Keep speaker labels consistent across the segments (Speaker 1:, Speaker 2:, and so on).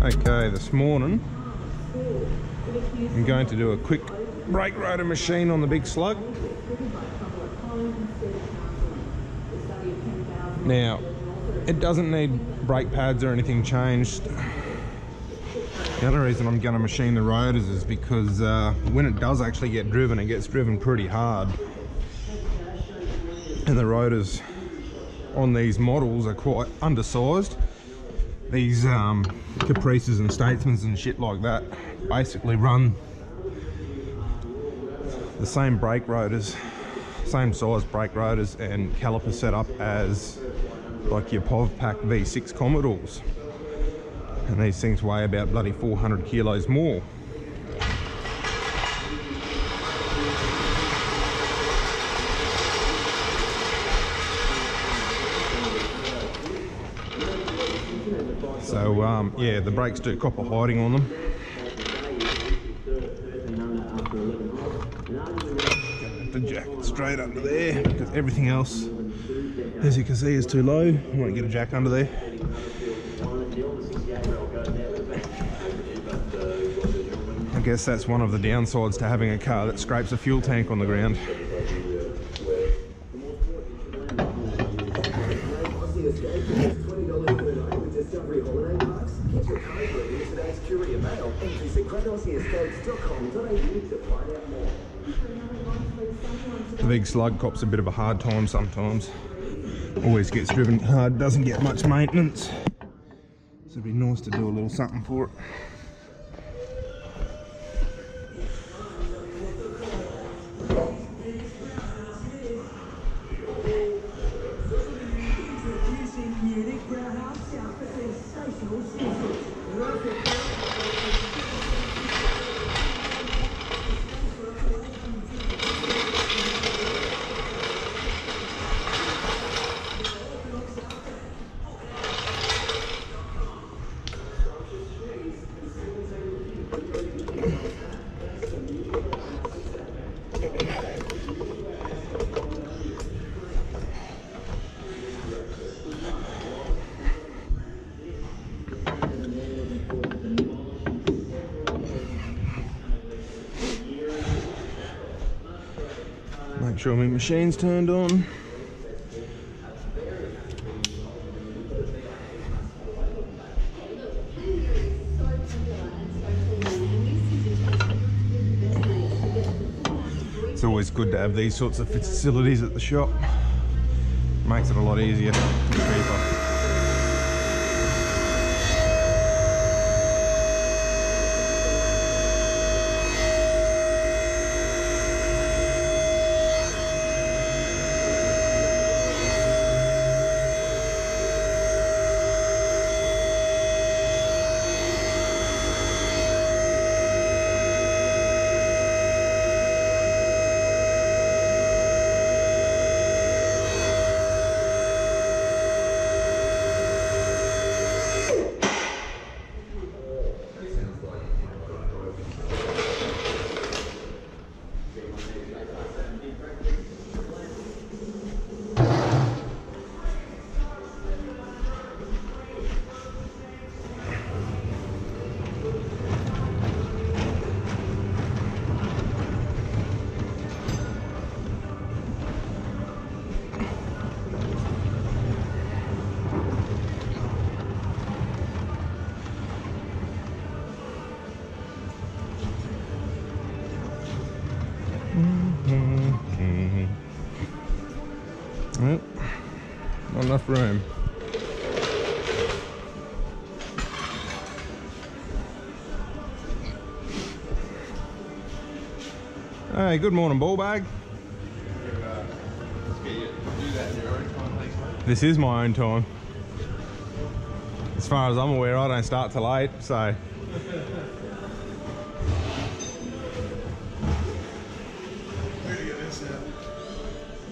Speaker 1: Okay, this morning I'm going to do a quick brake rotor machine on the big slug. Now, it doesn't need brake pads or anything changed. The other reason I'm going to machine the rotors is because when it does actually get driven, it gets driven pretty hard. And the rotors on these models are quite undersized. These caprices and statesmans and shit like that basically run the same brake rotors, same size brake rotors and caliper setup as like your POV pack V6 Commodores. And these things weigh about bloody 400 kilos more. So yeah, the brakes do copper hiding on them. Have to jack it straight under there because everything else, as you can see, is too low. I won't get a jack under there. I guess that's one of the downsides to having a car that scrapes a fuel tank on the ground. The big slug cops a bit of a hard time sometimes. Always gets driven hard, doesn't get much maintenance. So it'd be nice to do a little something for it. Make sure my machine's turned on. It's always good to have these sorts of facilities at the shop. Makes it a lot easier and cheaper. Well, not enough room. Hey, good morning, ball bag. This is my own time. As far as I'm aware, I don't start till 8, so.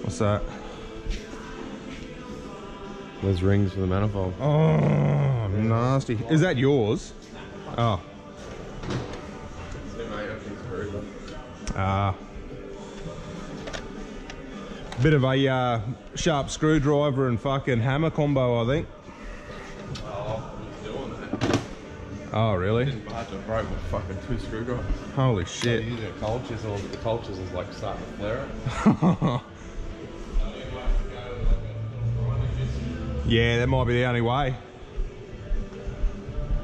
Speaker 1: What's that?
Speaker 2: Those rings for the manifold.
Speaker 1: Oh, nasty. Is that yours? Oh. Bit of a sharp screwdriver and fucking hammer combo, I think.
Speaker 2: Oh, who's doing
Speaker 1: Oh, really?
Speaker 2: Didn't budge, I broke with fucking 2 screwdrivers.
Speaker 1: Holy
Speaker 2: So
Speaker 1: shit.
Speaker 2: using a cold chisel, but the cold chisel's like starting to flare it.
Speaker 1: Yeah, that might be the only way.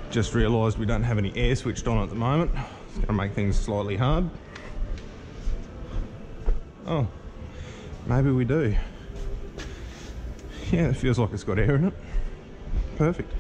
Speaker 1: Just realised we don't have any air switched on at the moment. It's going to make things slightly hard. Oh, maybe we do. Yeah, it feels like it's got air in it. Perfect.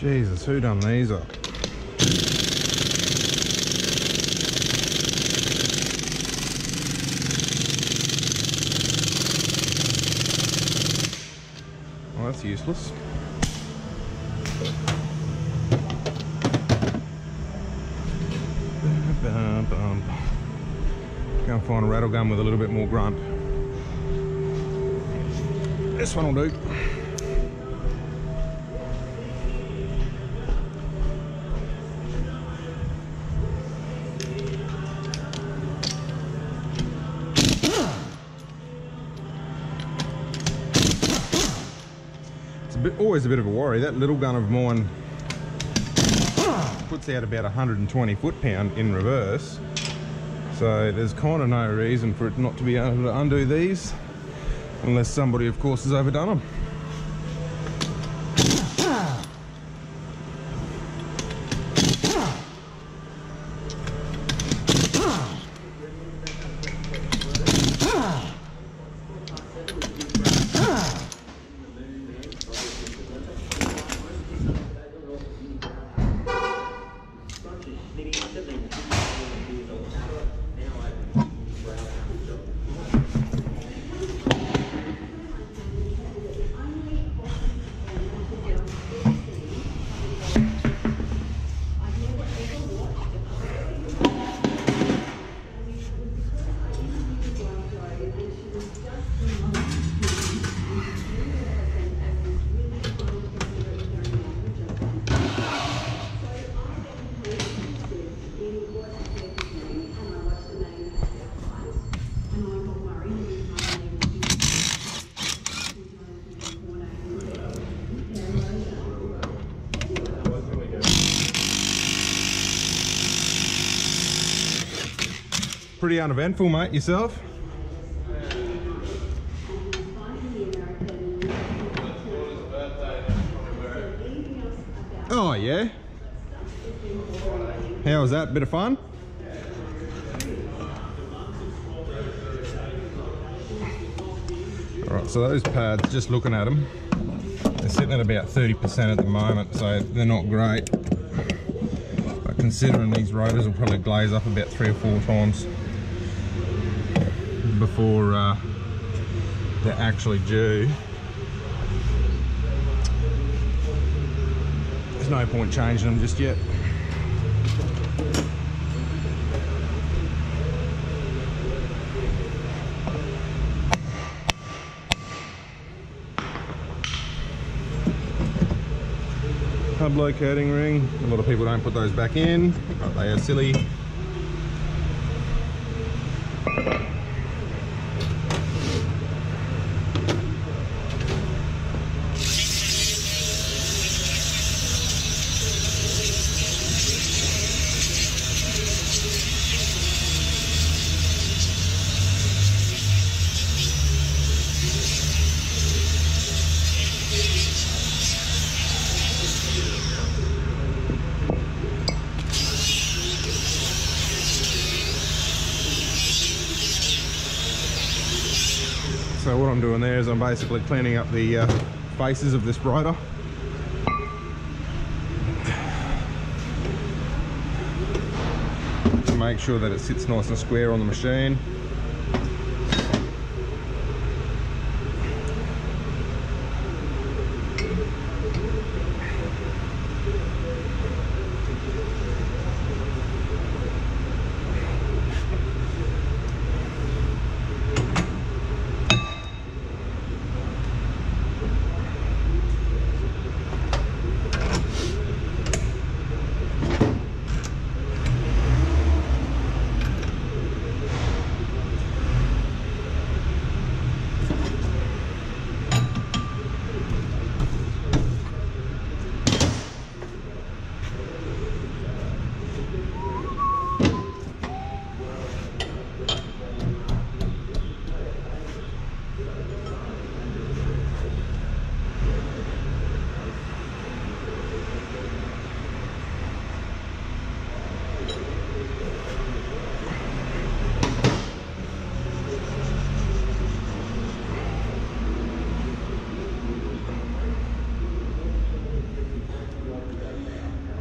Speaker 1: Jesus, who done these up? Well, that's useless. Go and find a rattle gun with a little bit more grunt. This one will do. Always a bit of a worry. That little gun of mine puts out about 120 foot-pound in reverse, so there's kind of no reason for it not to be able to undo these, unless somebody of course has overdone them. Pretty uneventful, mate, yourself? Oh, yeah? How was that? Bit of fun? Alright, so those pads, just looking at them, they're sitting at about 30% at the moment, so they're not great. But considering these rotors will probably glaze up about 3 or 4 times before they're actually due, there's no point changing them just yet. Hub locating ring, a lot of people don't put those back in, but they are silly. So what I'm doing there is I'm basically cleaning up the faces of this rotor. make sure that it sits nice and square on the machine.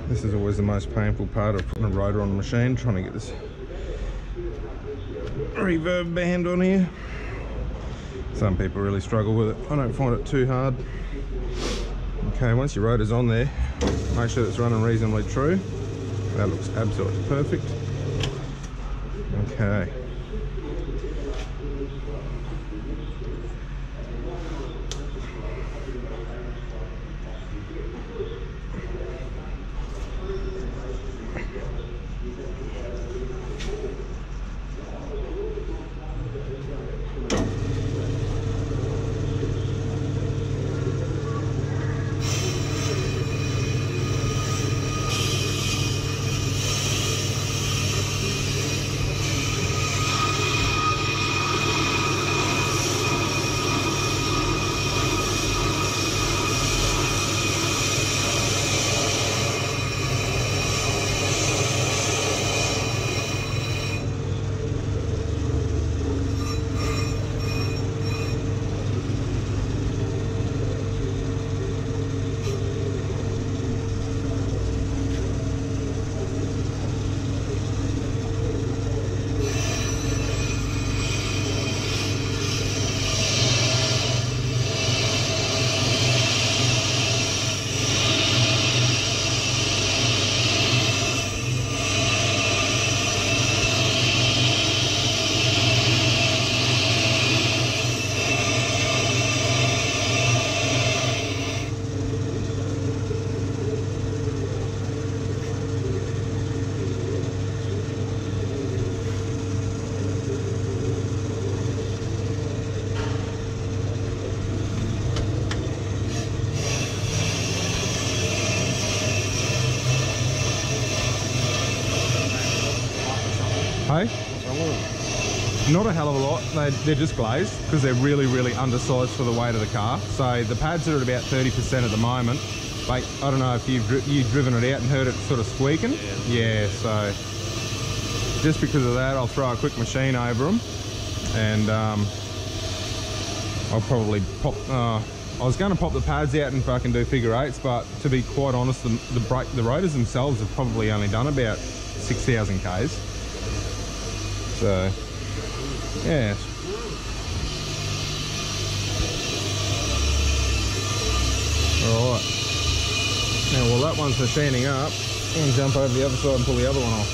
Speaker 1: This is always the most painful part of putting a rotor on the machine, trying to get this reverb band on here. Some people really struggle with it. I don't find it too hard. Okay, once your rotor's on there, make sure it's running reasonably true. That looks absolutely perfect. Okay. Hey? Not a hell of a lot. They're just glazed because they're really, really undersized for the weight of the car. So the pads are at about 30% at the moment. But I don't know if you've driven it out and heard it sort of squeaking. Yeah, so just because of that, I'll throw a quick machine over them, and I'll probably pop. I was going to pop the pads out and fucking do figure eights, but to be quite honest, the rotors themselves have probably only done about 6,000 Ks. So, yeah. Alright. Now, while that one's machining up, I'm going to jump over the other side and pull the other one off.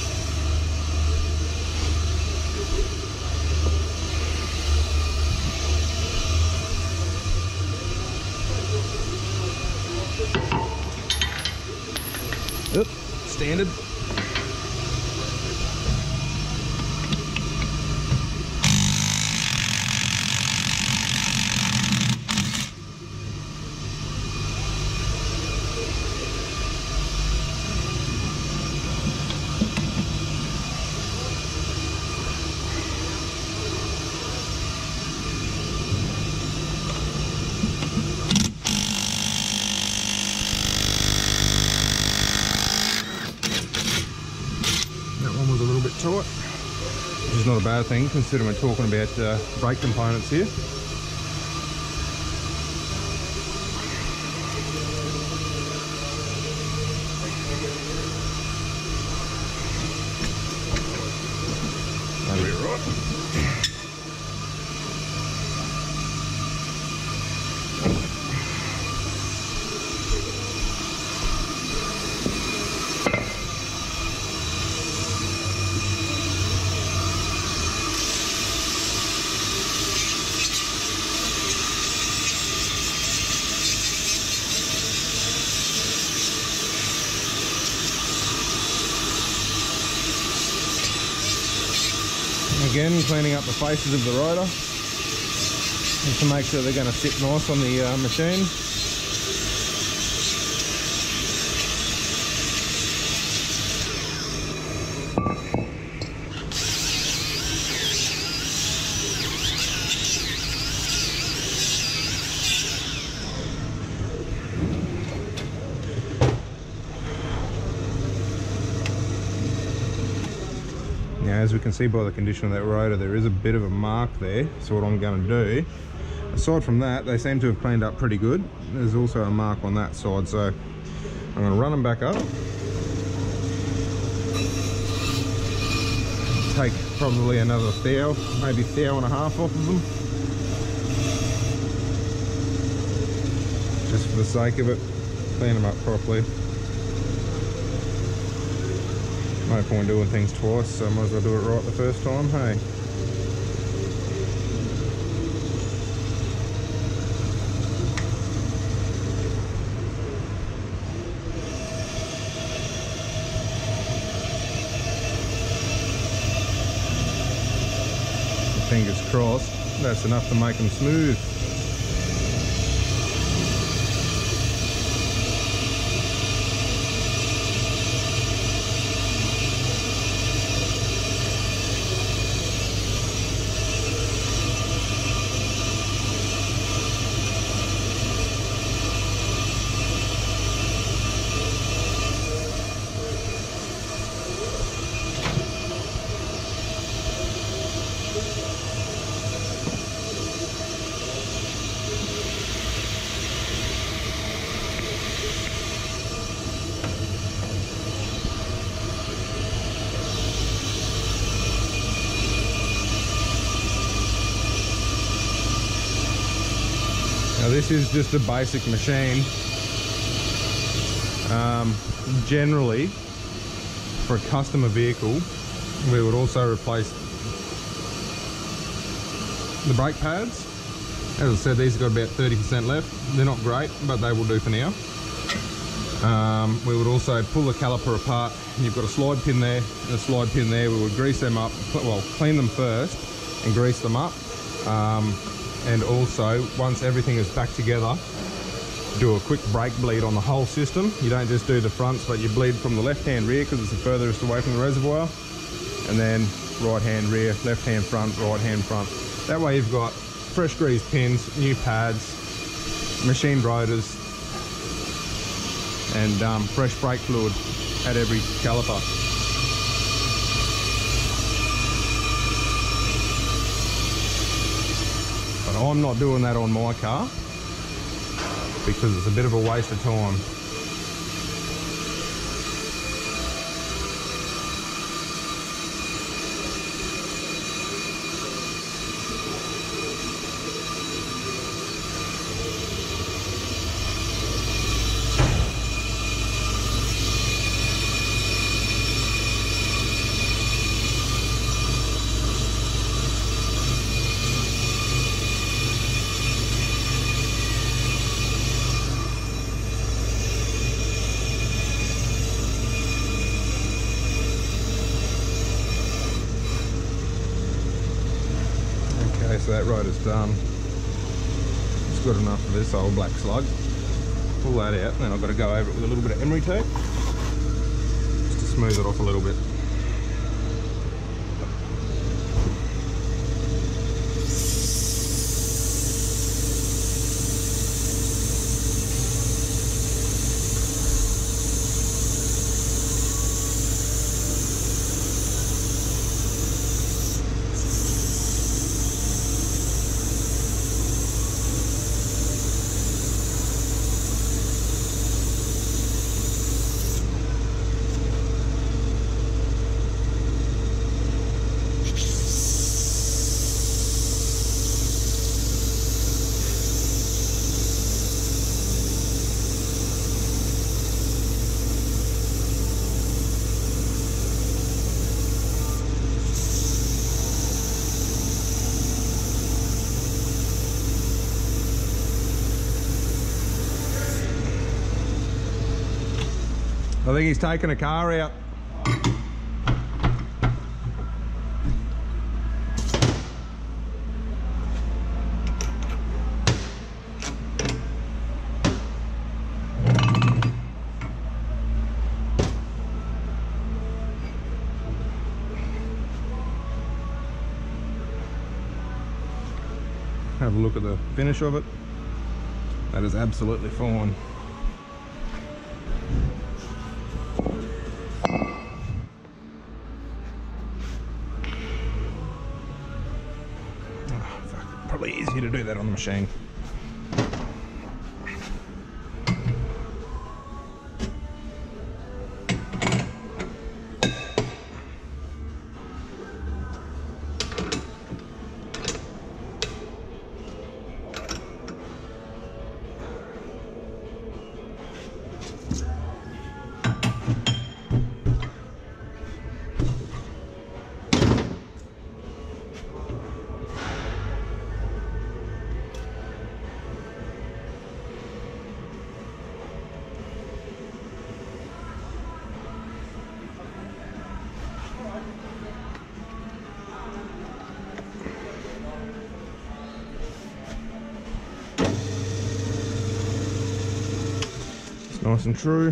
Speaker 1: Oop, standard. To it, which is not a bad thing considering we're talking about brake components here. Again, cleaning up the faces of the rotor just to make sure they're going to sit nice on the machine. Now, as we can see by the condition of that rotor, there is a bit of a mark there. So what I'm going to do, aside from that, they seem to have cleaned up pretty good. There's also a mark on that side, so I'm going to run them back up. Take probably another thou, maybe thou and a half off of them, just for the sake of it. Clean them up properly. No point doing things twice, so I might as well do it right the first time, hey? Fingers crossed, that's enough to make them smooth. Now this is just a basic machine. Generally, for a customer vehicle, we would also replace the brake pads. As I said, these have got about 30% left. They're not great, but they will do for now. We would also pull the caliper apart. You've got a slide pin there and a slide pin there. We would grease them up, well, clean them first and grease them up. And also, once everything is back together, do a quick brake bleed on the whole system. You don't just do the fronts, but you bleed from the left-hand rear because it's the furthest away from the reservoir. And then right-hand rear, left-hand front, right-hand front. That way you've got fresh greased pins, new pads, machined rotors, and fresh brake fluid at every caliper. But I'm not doing that on my car because it's a bit of a waste of time. So that rotor's done. It's good enough for this old black slug. Pull that out, and then I've got to go over it with a little bit of emery tape just to smooth it off a little bit. I think he's taken a car out. have a look at the finish of it. That is absolutely fine. Oh, fuck. Probably easier to do that on the machine. Nice and true.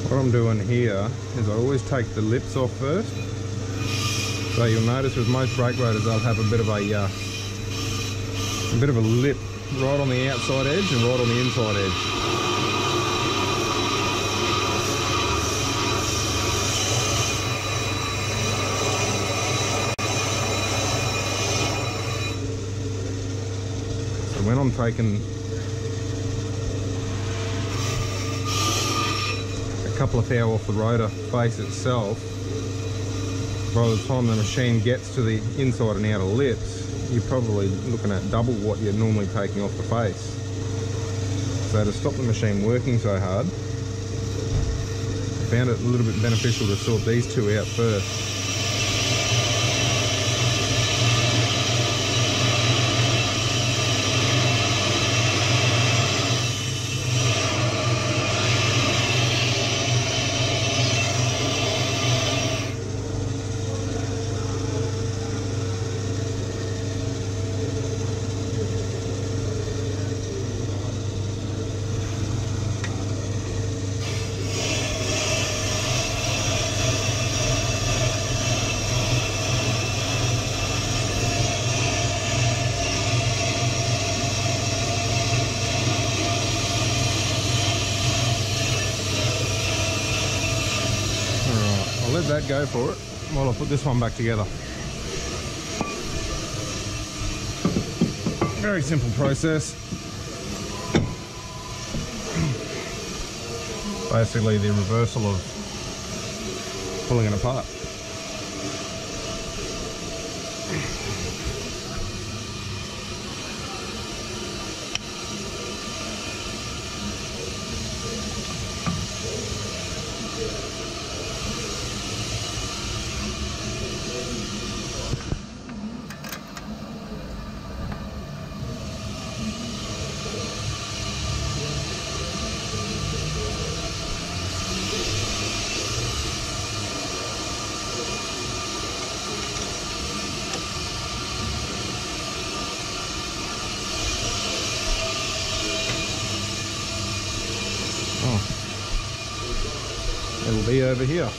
Speaker 1: What I'm doing here is I always take the lips off first. So you'll notice with most brake rotors they'll have a bit of a lip right on the outside edge and right on the inside edge. When I'm taking a couple of thou off the rotor face itself, by the time the machine gets to the inside and outer lips, you're probably looking at double what you're normally taking off the face. So to stop the machine working so hard, I found it a little bit beneficial to sort these two out first. Let that go for it while I put this one back together. Very simple process. Basically the reversal of pulling it apart. It'll be over here.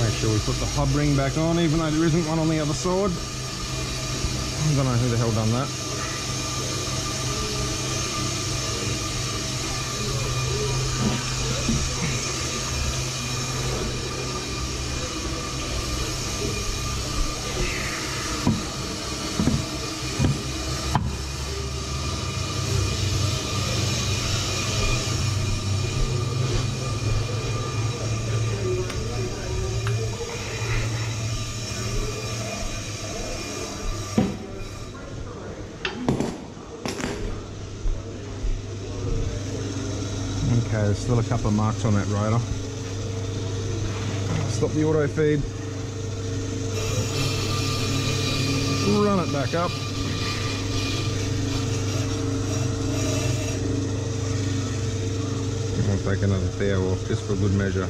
Speaker 1: Make sure we put the hub ring back on, even though there isn't one on the other side. I don't know who the hell done that. Okay, there's still a couple of marks on that rotor. Stop the auto feed. Run it back up. I'll take another thou off just for good measure.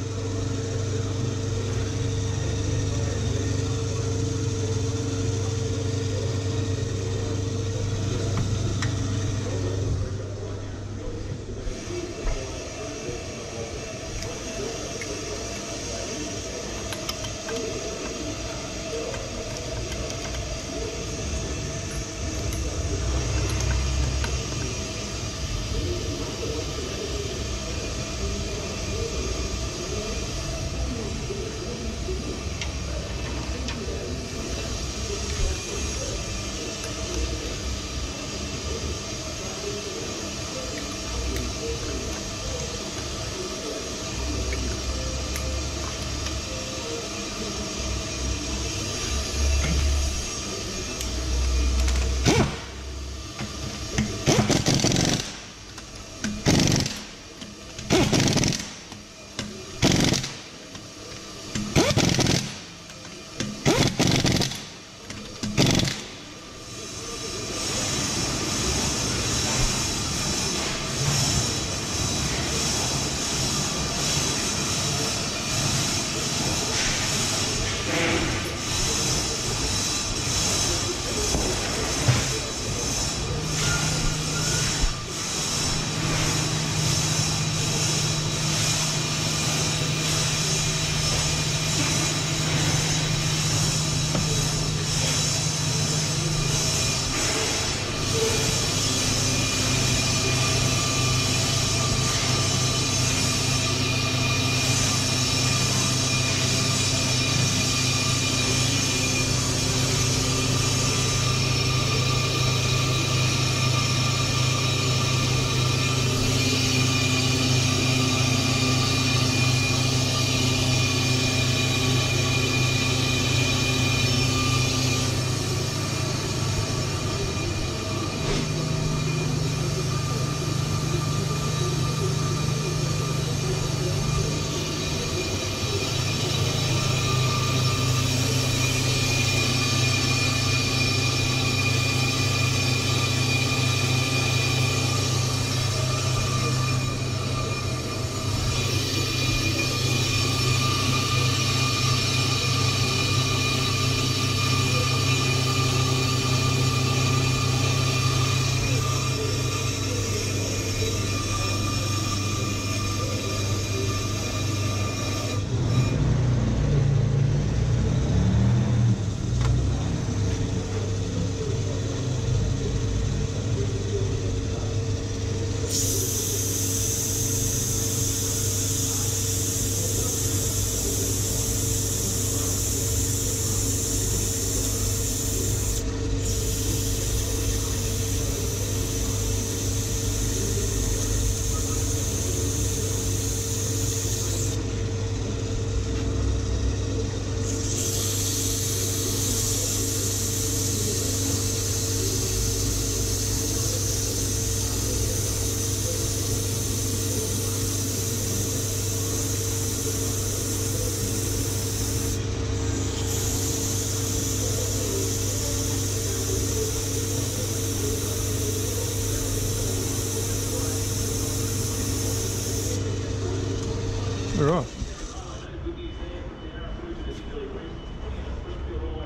Speaker 1: All right.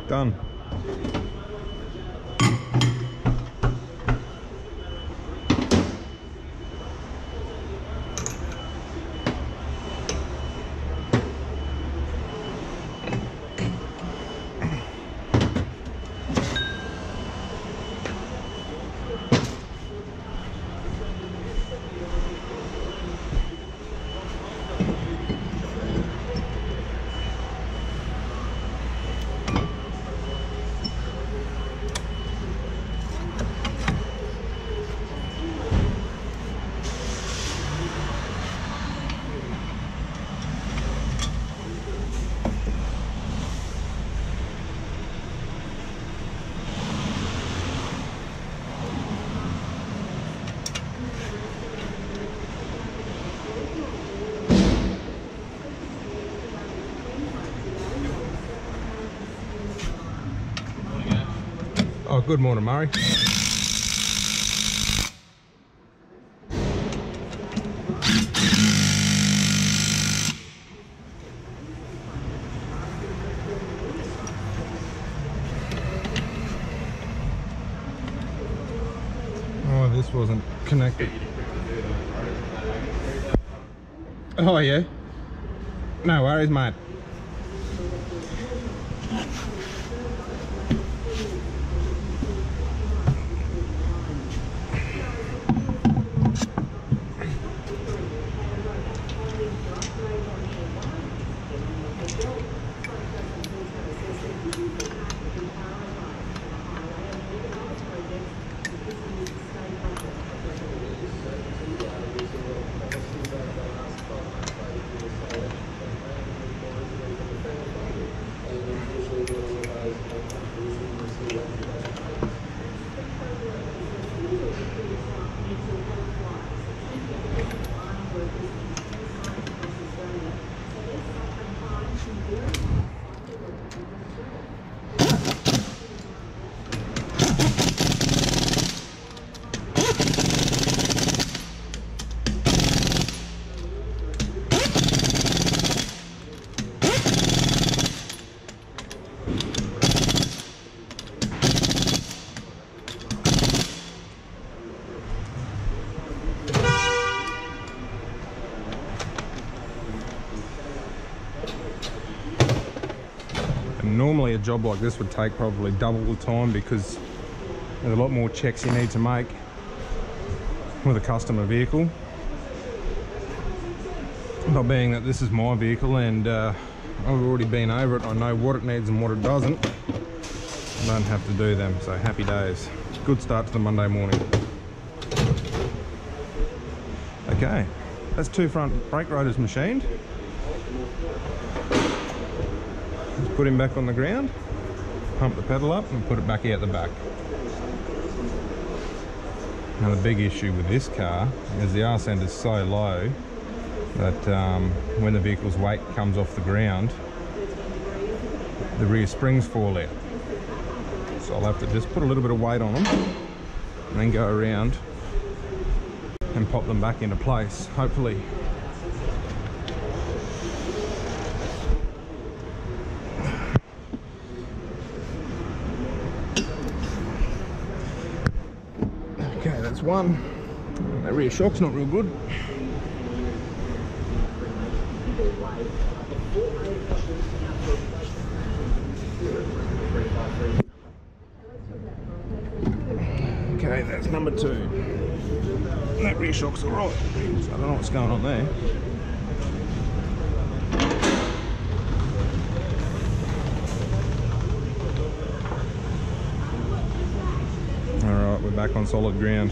Speaker 1: Done. good morning, Murray. Oh, this wasn't connected. Oh yeah. No worries, mate. Normally a job like this would take probably double the time because there's a lot more checks you need to make with a customer vehicle. But being that this is my vehicle and I've already been over it, I know what it needs and what it doesn't, I don't have to do them, so happy days. Good start to the Monday morning. Okay, that's 2 front brake rotors machined. Put him back on the ground, pump the pedal up and put it back out the back. Now the big issue with this car is the arse end is so low that when the vehicle's weight comes off the ground, the rear springs fall out. So I'll have to just put a little bit of weight on them and then go around and pop them back into place, hopefully. Okay, that's one. That rear shock's not real good. Okay, that's number 2. That rear shock's alright. So I don't know what's going on there. Alright, we're back on solid ground.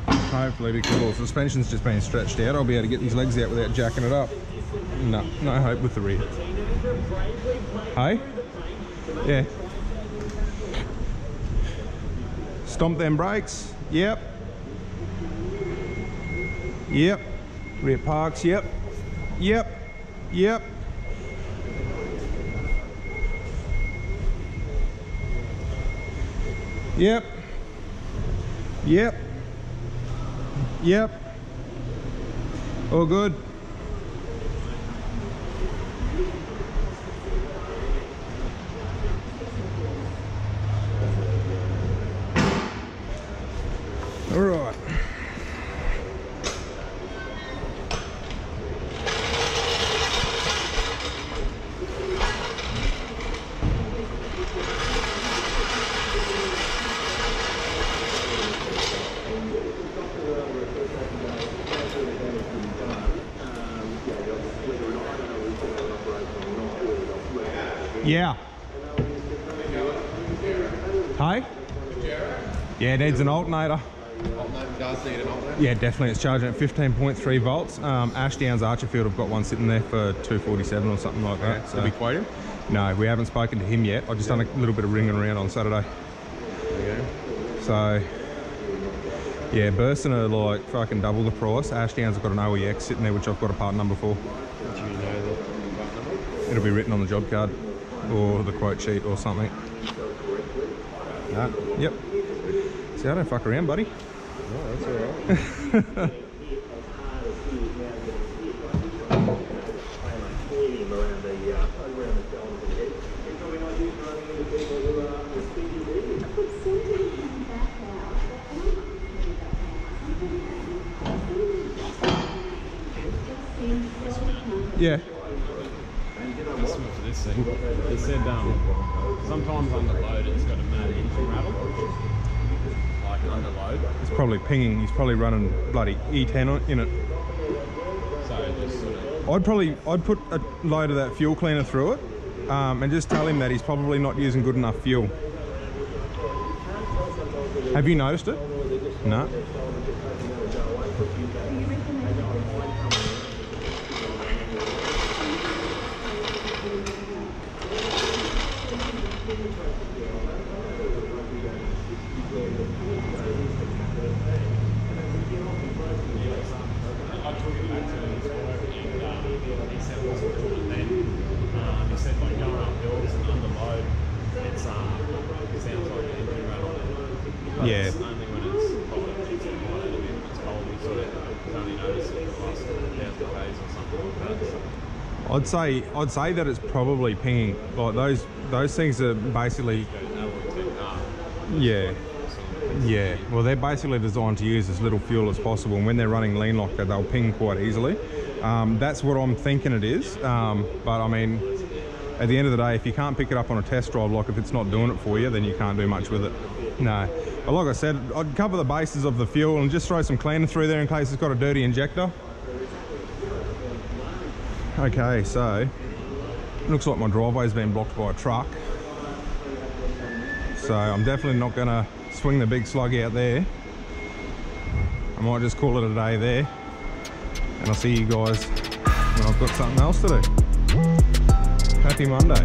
Speaker 1: Hopefully, because the suspension's just been stretched out, I'll be able to get these legs out without jacking it up. No, no hope with the rear. Hey? Yeah. Stomp them brakes. Yep. Yep. Rear parks. Yep. Yep. Yep. Yep. Yep. Yep. All good. All right. Yeah. Hey? Yeah, it needs an alternator. Yeah, definitely. It's charging at 15.3 volts. Ashdowns Archerfield have got one sitting there for 247 or something like that. So
Speaker 2: did we quote him?
Speaker 1: No, we haven't spoken to him yet. I just done a little bit of ringing around on Saturday.
Speaker 2: Okay.
Speaker 1: So yeah, Burson are like fucking double the price. Ashdowns have got an OEX sitting there, which I've got a part number for.
Speaker 2: Do you know the part number?
Speaker 1: It'll be written on the job card or the quote sheet or something.
Speaker 2: Nah.
Speaker 1: Yep. See, I don't fuck around, buddy.
Speaker 2: No, that's alright.
Speaker 1: Yeah.
Speaker 2: Listen to this thing. It said sometimes under load it's got a mad engine rattle. Like under load.
Speaker 1: It's probably pinging. He's probably running bloody E10 in it.
Speaker 2: So just sort of...
Speaker 1: I'd put a load of that fuel cleaner through it, and just tell him that he's probably not using good enough fuel. Have you noticed it? No. Yeah.
Speaker 2: Only when it's cold, it's cold, you sort of only notice it for the last 1,000 days or something like that. So.
Speaker 1: I'd say that it's probably pinging. Like those things are basically. Yeah. Yeah. Well, they're basically designed to use as little fuel as possible, and when they're running lean locker, they'll ping quite easily. That's what I'm thinking it is. But I mean, at the end of the day, if you can't pick it up on a test drive, like if it's not doing it for you, then you can't do much with it. No. But like I said, I'd cover the bases of the fuel and just throw some cleaner through there in case it's got a dirty injector. Okay, so looks like my driveway's been blocked by a truck. So I'm definitely not gonna swing the big slug out there. I might just call it a day there. And I'll see you guys when I've got something else to do. Happy Monday.